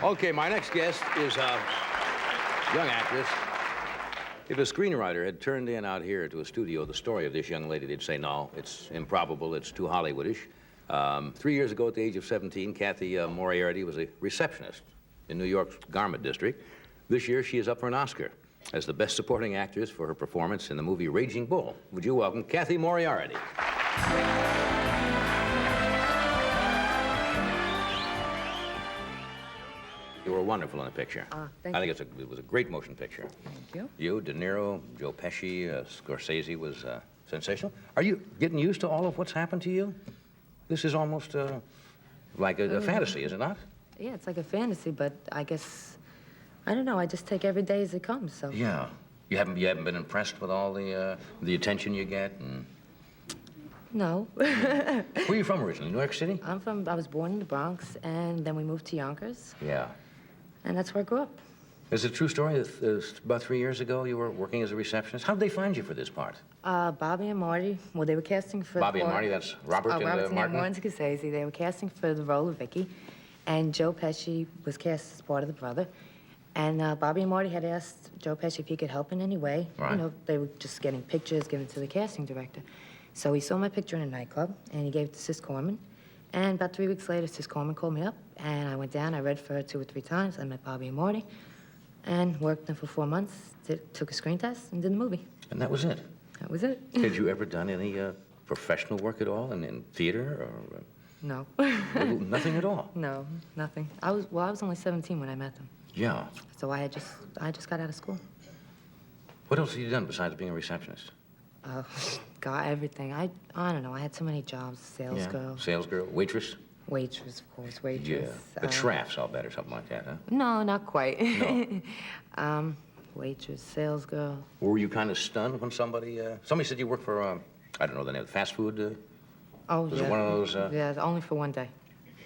Okay, my next guest is a young actress. If a screenwriter had turned in out here to a studio the story of this young lady, they'd say, no, it's improbable, it's too Hollywoodish. 3 years ago, at the age of 17, Cathy Moriarty was a receptionist in New York's garment district. This year, she is up for an Oscar as the best supporting actress for her performance in the movie Raging Bull. Would you welcome Cathy Moriarty? You were wonderful in the picture. Thank you. I think it was a great motion picture. Thank you. You, De Niro, Joe Pesci, Scorsese was sensational. Are you getting used to all of what's happened to you? This is almost like a fantasy, is it not? Yeah, it's like a fantasy, but I guess, I don't know, I just take every day as it comes, so. Yeah. You haven't been impressed with all the attention you get? And... No. Where are you from originally, New York City? I was born in the Bronx, and then we moved to Yonkers. Yeah. And that's where I grew up. Is it a true story that about 3 years ago you were working as a receptionist? How did they find you for this part? Bobby and Marty, well, they were casting for... Bobby and Marty, that's Robert and Robert Martin? and Scorsese. They were casting for the role of Vicky, and Joe Pesci was cast as part of the brother. And Bobby and Marty had asked Joe Pesci if he could help in any way. Right. You know, they were just getting pictures given to the casting director. So he saw my picture in a nightclub, and he gave it to Sis Corman. And about 3 weeks later, Sis Corman called me up, and I went down. I read for her 2 or 3 times. I met Bobby and Marty, and worked them for 4 months, took a screen test, and did the movie. And that was it? That was it. Had you ever done any professional work at all in theater? Or, No. Nothing at all? No, nothing. I was only 17 when I met them. Yeah. So I just got out of school. What else have you done besides being a receptionist? Got everything. I don't know. I had so many jobs. Sales girl. Sales girl, waitress? Waitress, of course. Waitress. Yeah. A Traff's, I'll bet, or something like that, huh? No, not quite. No. Waitress, sales girl. Were you kind of stunned when somebody said you worked for, I don't know the name, fast food? Oh, was yeah. it one of those? Yeah, only for one day.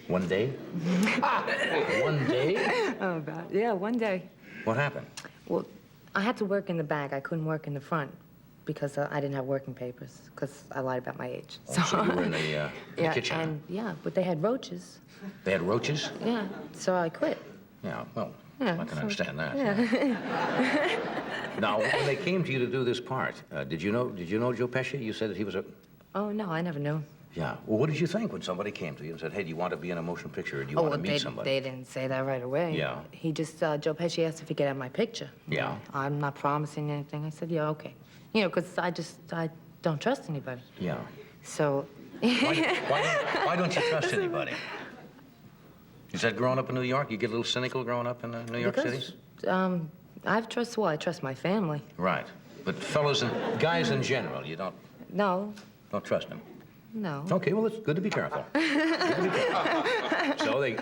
One day? One day? Oh, about, yeah, one day. What happened? Well, I had to work in the back. I couldn't work in the front because I didn't have working papers because I lied about my age. Oh, so you were in the kitchen? But they had roaches. They had roaches? Yeah, so I quit. Yeah, well, Yeah, I can understand that. Yeah. Now, when they came to you to do this part, did you know Joe Pesci? You said that he was a... Oh, no, I never knew. Yeah. Well, what did you think when somebody came to you and said, hey, do you want to be in a motion picture or do you want to meet somebody? They didn't say that right away. Yeah. He just, Joe Pesci asked if he could have my picture. Yeah. I'm not promising anything. I said, yeah, okay. You know, because I don't trust anybody. Yeah. So... Why don't you trust anybody? Is that growing up in New York? You get a little cynical growing up in New York City? I trust my family. Right. But fellows and guys in general, you don't No. trust them? No. Okay, well, it's good to be careful. Good to be careful. So they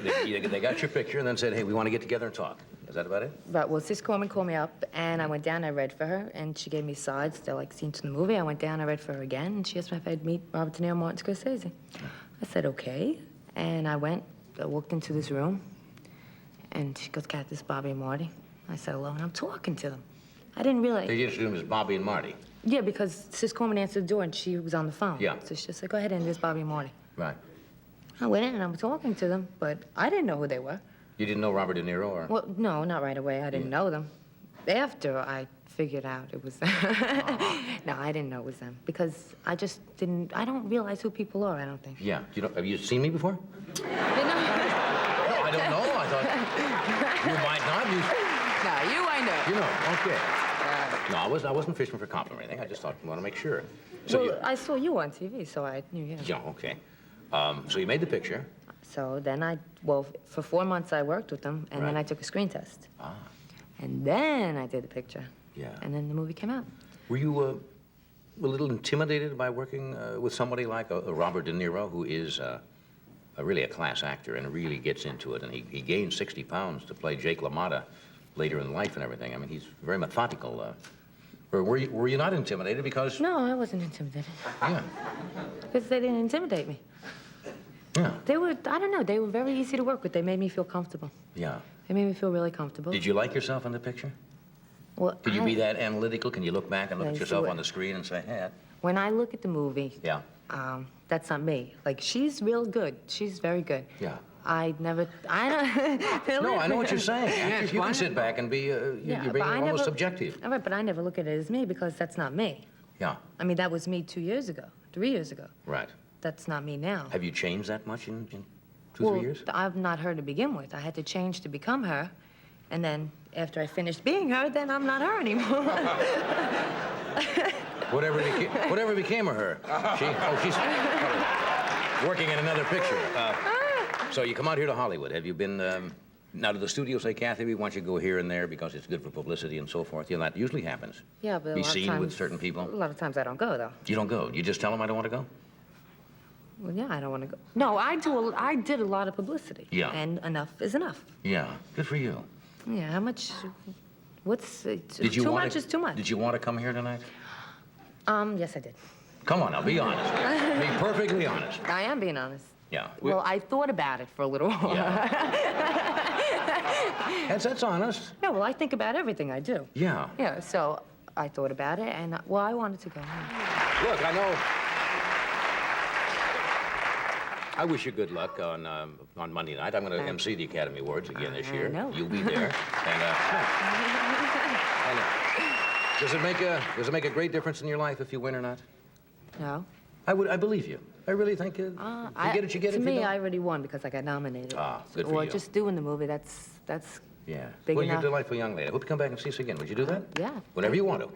got your picture and then said, hey, we want to get together and talk. Is that about it? But, well, Sis Corman called me up, and I went down, I read for her, and she gave me sides. They're like scenes from the movie. I went down, I read for her again, and she asked me if I'd meet Robert De Niro, Martin Scorsese. I said, okay. And I walked into this room, and she goes, Kat, this is Bobby and Marty. I said hello, and I'm talking to them. I didn't realize... They introduced them as Bobby and Marty. Yeah, because Sis Corman answered the door, and she was on the phone. Yeah. So she said, go ahead, and there's Bobby and Marty. Right. I went in, and I was talking to them, but I didn't know who they were. You didn't know Robert De Niro, or...? Well, no, not right away. I didn't know them. After I figured out it was them. No, I didn't know it was them, because I just didn't... I don't realize who people are, I don't think. Yeah. Have you seen me before? No, I don't know. I thought you might not. No, you I know. You know, okay. No, I wasn't fishing for compliment or anything. I just thought you want to make sure. So well, I saw you on TV, so I knew you. Yeah, okay. So you made the picture. So then for 4 months I worked with them, and then I took a screen test. Ah. And then I did the picture. Yeah. And then the movie came out. Were you a little intimidated by working with somebody like a Robert De Niro, who is really a class actor and really gets into it, and he gained 60 pounds to play Jake LaMotta later in life and everything. I mean, he's very methodical. Or were you not intimidated because... No, I wasn't intimidated. Yeah. Because they didn't intimidate me. Yeah. They were, I don't know, they were very easy to work with. They made me feel comfortable. Yeah. They made me feel really comfortable. Did you like yourself in the picture? Well, Could you be that analytical? Can you look back and look Yeah, at yourself on the screen and say, hey, when I look at the movie, yeah. that's not me. Like, she's real good. She's very good. Yeah. I never, I don't. No, I know what you're saying. Actors, you can sit back and be, you're being almost subjective. All right, but I never look at it as me because that's not me. Yeah. I mean, that was me 2 years ago, 3 years ago. Right. That's not me now. Have you changed that much in 2, Well, 3 years? I'm not her to begin with. I had to change to become her. And then after I finished being her, then I'm not her anymore. Whatever became of her? She's working in another picture. So you come out here to Hollywood. Have you been now to the studio, say, Cathy, we want you to go here and there because it's good for publicity and so forth? You know, that usually happens. Yeah, but Be seen with certain people. A lot of times I don't go, though. You don't go? You just tell them I don't want to go? Well, yeah, I don't want to go. No, I did a lot of publicity. Yeah. And enough is enough. Yeah, good for you. Yeah, how much, what's, Did you too want much is too much. Did you want to come here tonight? Yes, I did. Come on now, be honest. Be perfectly honest. I am being honest. Yeah. Well, I thought about it for a little while. Yeah. That's honest. No, well, I think about everything I do. Yeah. Yeah, so I thought about it, and, well, I wanted to go home. Look, I know. I wish you good luck on Monday night. I'm going to MC the Academy Awards again this year. I know. You'll be there. And does it make a great difference in your life if you win or not? No. I believe you. I really think you get it. You get it. To if me, you don't. I already won because I got nominated. Ah, good for or you. just doing the movie. That's Yeah. big Well, enough. you're a delightful young lady. I hope you come back and see us again. Would you do that? Yeah. Whenever you want to.